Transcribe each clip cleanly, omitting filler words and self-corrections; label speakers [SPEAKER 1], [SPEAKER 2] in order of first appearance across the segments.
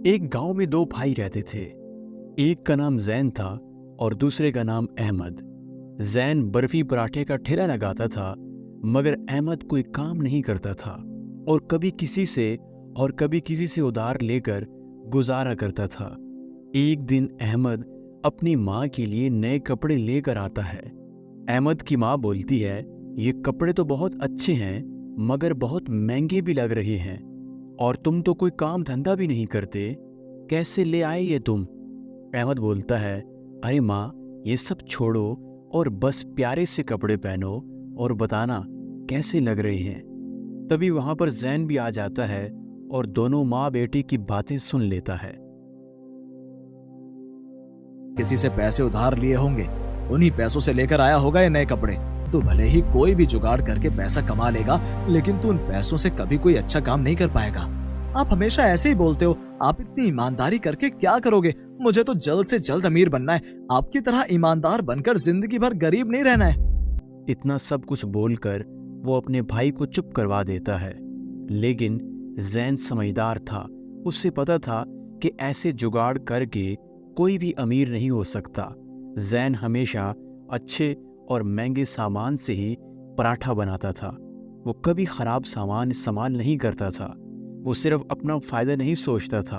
[SPEAKER 1] एक गांव में दो भाई रहते थे। एक का नाम जैन था और दूसरे का नाम अहमद। जैन बर्फी पराठे का ठेला लगाता था, मगर अहमद कोई काम नहीं करता था और कभी किसी से उधार लेकर गुजारा करता था। एक दिन अहमद अपनी माँ के लिए नए कपड़े लेकर आता है। अहमद की माँ बोलती है, ये कपड़े तो बहुत अच्छे हैं, मगर बहुत महंगे भी लग रहे हैं, और तुम तो कोई काम धंधा भी नहीं करते, कैसे ले आए ये तुम? अहमद बोलता है, अरे माँ, ये सब छोड़ो और बस प्यारे से कपड़े पहनो और बताना कैसे लग रहे हैं। तभी वहां पर जैन भी आ जाता है और दोनों माँ बेटी की बातें सुन लेता है।
[SPEAKER 2] किसी से पैसे उधार लिए होंगे, उन्हीं पैसों से लेकर आया होगा ये नए कपड़े। तू भले ही कोई भी जुगाड़ करके पैसा कमा लेगा, लेकिन तू उन पैसों से कभी कोई अच्छा काम नहीं कर पाएगा। आप हमेशा ऐसे ही बोलते हो, आप इतनी ईमानदारी करके क्या करोगे? मुझे तो जल्द से जल्द अमीर बनना है, आपकी तरह ईमानदार बनकर जिंदगी भर गरीब नहीं रहना है।
[SPEAKER 1] इतना सब कुछ बोलकर वो अपने भाई को चुप करवा देता है, लेकिन जैन समझदार था। उससे पता था कि ऐसे जुगाड़ करके कोई भी अमीर नहीं हो सकता। जैन हमेशा अच्छे और महंगे सामान से ही पराठा बनाता था। वो कभी खराब सामान इस्तेमाल नहीं करता था। वो सिर्फ अपना फायदा नहीं सोचता था।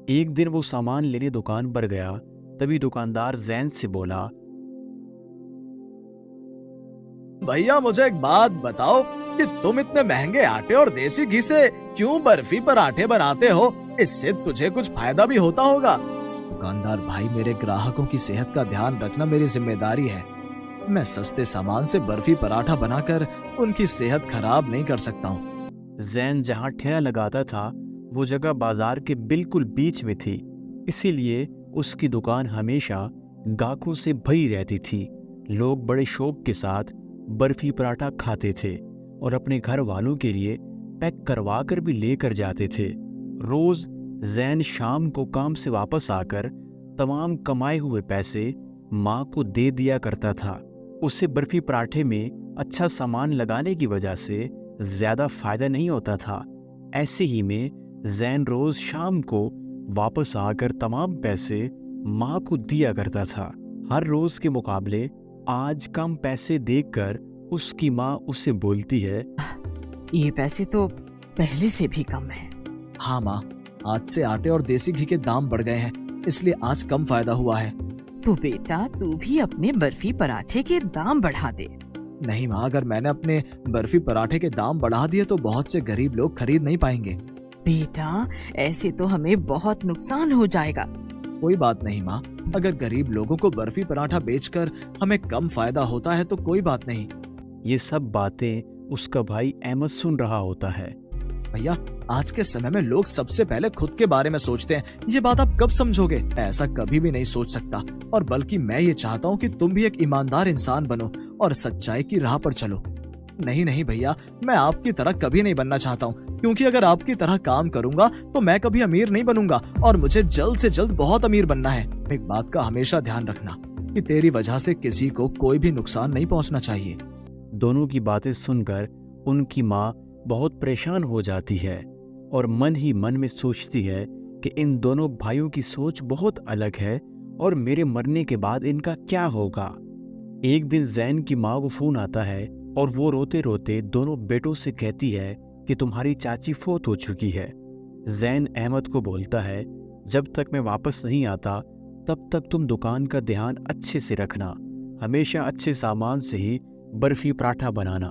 [SPEAKER 1] एक दिन वो सामान लेने दुकान पर गया। तभी दुकानदार जैन से बोला,
[SPEAKER 2] भैया मुझे एक बात बताओ कि तुम इतने महंगे आटे और देसी घी से क्यों बर्फी पराठे बनाते हो? इससे तुझे कुछ फायदा भी होता होगा। दुकानदार भाई, मेरे ग्राहकों की सेहत का ध्यान रखना मेरी जिम्मेदारी है। मैं सस्ते सामान से बर्फी पराठा बनाकर उनकी सेहत खराब नहीं कर सकता हूँ।
[SPEAKER 1] जैन जहाँ ठेला लगाता था वो जगह बाजार के बिल्कुल बीच में थी, इसीलिए उसकी दुकान हमेशा गाहकों से भरी रहती थी। लोग बड़े शौक के साथ बर्फी पराठा खाते थे और अपने घर वालों के लिए पैक करवा कर भी लेकर जाते थे। रोज जैन शाम को काम से वापस आकर तमाम कमाए हुए पैसे माँ को दे दिया करता था। उसे बर्फी पराठे में अच्छा सामान लगाने की वजह से ज्यादा फायदा नहीं होता था। ऐसे ही में जैन रोज शाम को वापस आकर तमाम पैसे माँ को दिया करता था। हर रोज के मुकाबले आज कम पैसे देखकर उसकी माँ उसे बोलती है,
[SPEAKER 3] ये पैसे तो पहले से भी कम है।
[SPEAKER 2] हाँ माँ, आज से आटे और देसी घी के दाम बढ़ गए हैं, इसलिए आज कम फायदा हुआ है।
[SPEAKER 3] तो बेटा, तू भी अपने बर्फी पराठे के दाम बढ़ा दे।
[SPEAKER 2] नहीं माँ, अगर मैंने अपने बर्फी पराठे के दाम बढ़ा दिए तो बहुत से गरीब लोग खरीद नहीं पाएंगे।
[SPEAKER 3] बेटा, ऐसे तो हमें बहुत नुकसान हो जाएगा।
[SPEAKER 2] कोई बात नहीं माँ, अगर गरीब लोगों को बर्फी पराठा बेचकर हमें कम फायदा होता है तो कोई बात नहीं।
[SPEAKER 1] ये सब बातें उसका भाई अहमद सुन रहा होता है।
[SPEAKER 2] भैया, आज के समय में लोग सबसे पहले खुद के बारे में सोचते हैं। ये बात आप कब समझोगे? मैं ऐसा कभी भी नहीं सोच सकता, और बल्कि मैं ये चाहता हूँ कि तुम भी एक ईमानदार इंसान बनो और सच्चाई की राह पर चलो। नहीं नहीं भैया, मैं आपकी तरह कभी नहीं बनना चाहता हूँ, क्योंकि अगर आपकी तरह काम करूंगा तो मैं कभी अमीर नहीं बनूंगा और मुझे जल्द से जल्द बहुत अमीर बनना है। एक बात का हमेशा ध्यान रखना कि तेरी वजह से किसी को कोई भी नुकसान नहीं पहुंचना चाहिए।
[SPEAKER 1] दोनों की बातें सुनकर उनकी माँ बहुत परेशान हो जाती है और मन ही मन में सोचती है कि इन दोनों भाइयों की सोच बहुत अलग है और मेरे मरने के बाद इनका क्या होगा। एक दिन जैन की माँ को फोन आता है और वो रोते रोते दोनों बेटों से कहती है कि तुम्हारी चाची फौत हो चुकी है। जैन अहमद को बोलता है, जब तक मैं वापस नहीं आता तब तक तुम दुकान का ध्यान अच्छे से रखना, हमेशा अच्छे सामान से ही बर्फी पराठा बनाना।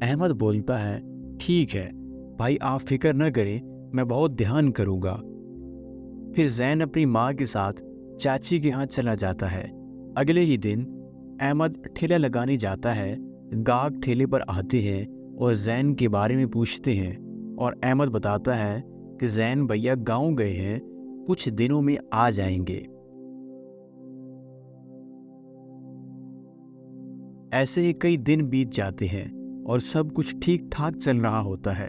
[SPEAKER 1] अहमद बोलता है, ठीक है भाई, आप फिक्र न करें, मैं बहुत ध्यान करूंगा। फिर जैन अपनी माँ के साथ चाची के यहाँ चला जाता है। अगले ही दिन अहमद ठेला लगाने जाता है। गाहक ठेले पर आते हैं और जैन के बारे में पूछते हैं और अहमद बताता है कि जैन भैया गांव गए हैं, कुछ दिनों में आ जाएंगे। ऐसे ही कई दिन बीत जाते हैं और सब कुछ ठीक ठाक चल रहा होता है।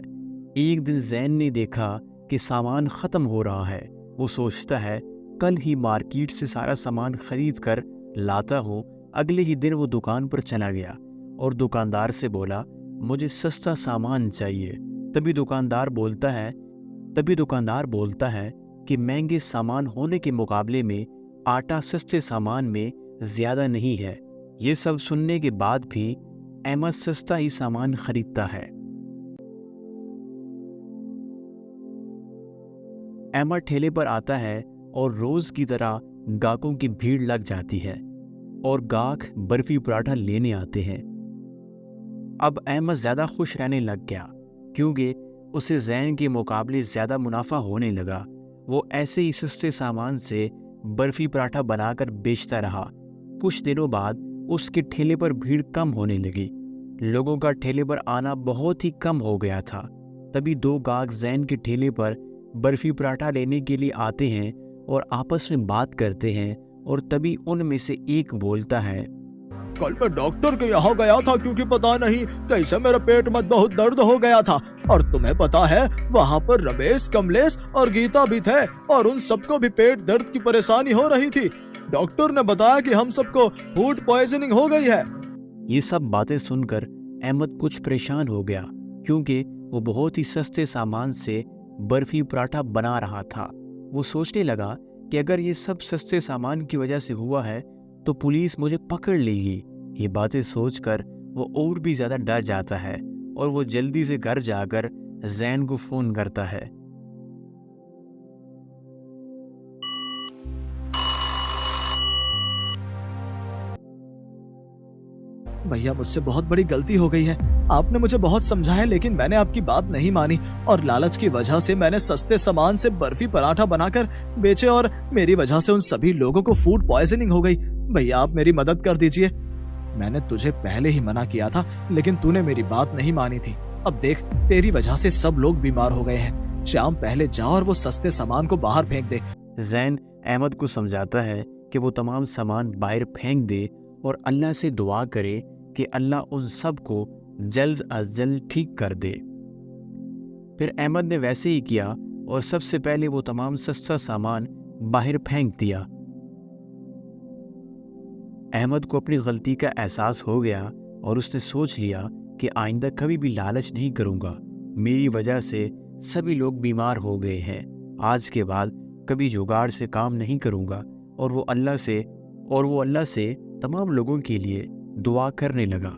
[SPEAKER 1] एक दिन जैन ने देखा कि सामान खत्म हो रहा है। वो सोचता है, कल ही मार्केट से सारा सामान खरीद कर लाता हूँ। अगले ही दिन वो दुकान पर चला गया और दुकानदार से बोला, मुझे सस्ता सामान चाहिए। तभी दुकानदार बोलता है, तभी दुकानदार बोलता है कि महंगे सामान होने के मुकाबले में आटा सस्ते सामान में ज्यादा नहीं है। ये सब सुनने के बाद भी अहमद सस्ता ही सामान खरीदता है। अहमद ठेले पर आता है और रोज की तरह गाहकों की भीड़ लग जाती है और गाहक बर्फी पराठा लेने आते हैं। अब अहमद ज्यादा खुश रहने लग गया क्योंकि उसे जैन के मुकाबले ज्यादा मुनाफा होने लगा। वो ऐसे ही सस्ते सामान से बर्फी पराठा बनाकर बेचता रहा। कुछ दिनों बाद उसके ठेले पर भीड़ कम होने लगी। लोगों का ठेले पर आना बहुत ही कम हो गया था। तभी दो गाहक जैन के ठेले पर बर्फी पराठा लेने के लिए आते हैं और आपस में बात करते हैं और तभी उनमें से एक बोलता है,
[SPEAKER 2] कल मैं डॉक्टर के यहाँ गया था क्योंकि पता नहीं कैसे मेरा पेट में बहुत दर्द हो गया था, और तुम्हें पता है वहाँ पर रमेश, कमलेश और गीता भी थे और उन सबको भी पेट दर्द की परेशानी हो रही थी। डॉक्टर ने बताया कि हम सबको फूड पॉइजनिंग हो गई है।
[SPEAKER 1] ये सब बातें सुनकर अहमद कुछ परेशान हो गया क्योंकि वो बहुत ही सस्ते सामान से बर्फी पराठा बना रहा था। वो सोचने लगा कि अगर ये सब सस्ते सामान की वजह से हुआ है तो पुलिस मुझे पकड़ लेगी। ये बातें सोचकर वो और भी ज्यादा डर जाता है और वो जल्दी से घर जाकर जैन को फोन करता है।
[SPEAKER 2] भैया, मुझसे बहुत बड़ी गलती हो गई है। आपने मुझे बहुत समझाया लेकिन मैंने आपकी बात नहीं मानी और लालच की वजह से मैंने सस्ते सामान से बर्फी पराठा बनाकर बेचे और मेरी वजह से उन सभी लोगों को फूड पॉइजनिंग हो गई। भैया, आप मेरी मदद कर दीजिए। मैंने तुझे पहले ही मना किया था लेकिन तूने मेरी बात नहीं मानी थी। अब देख, तेरी वजह से सब लोग बीमार हो गए हैं। श्याम, पहले जा और वो सस्ते सामान को बाहर फेंक दे।
[SPEAKER 1] जैन अहमद को समझाता है कि वो तमाम सामान बाहर फेंक दे और अल्लाह से दुआ करे कि अल्लाह उन सब को जल्द अज जल्द ठीक कर दे। फिर अहमद ने वैसे ही किया और सबसे पहले वो तमाम सस्ता सामान बाहर फेंक दिया। अहमद को अपनी गलती का एहसास हो गया और उसने सोच लिया कि आइंदा कभी भी लालच नहीं करूंगा। मेरी वजह से सभी लोग बीमार हो गए हैं। आज के बाद कभी जुगाड़ से काम नहीं करूंगा। और वो अल्लाह से तमाम लोगों के लिए दुआ करने लगा।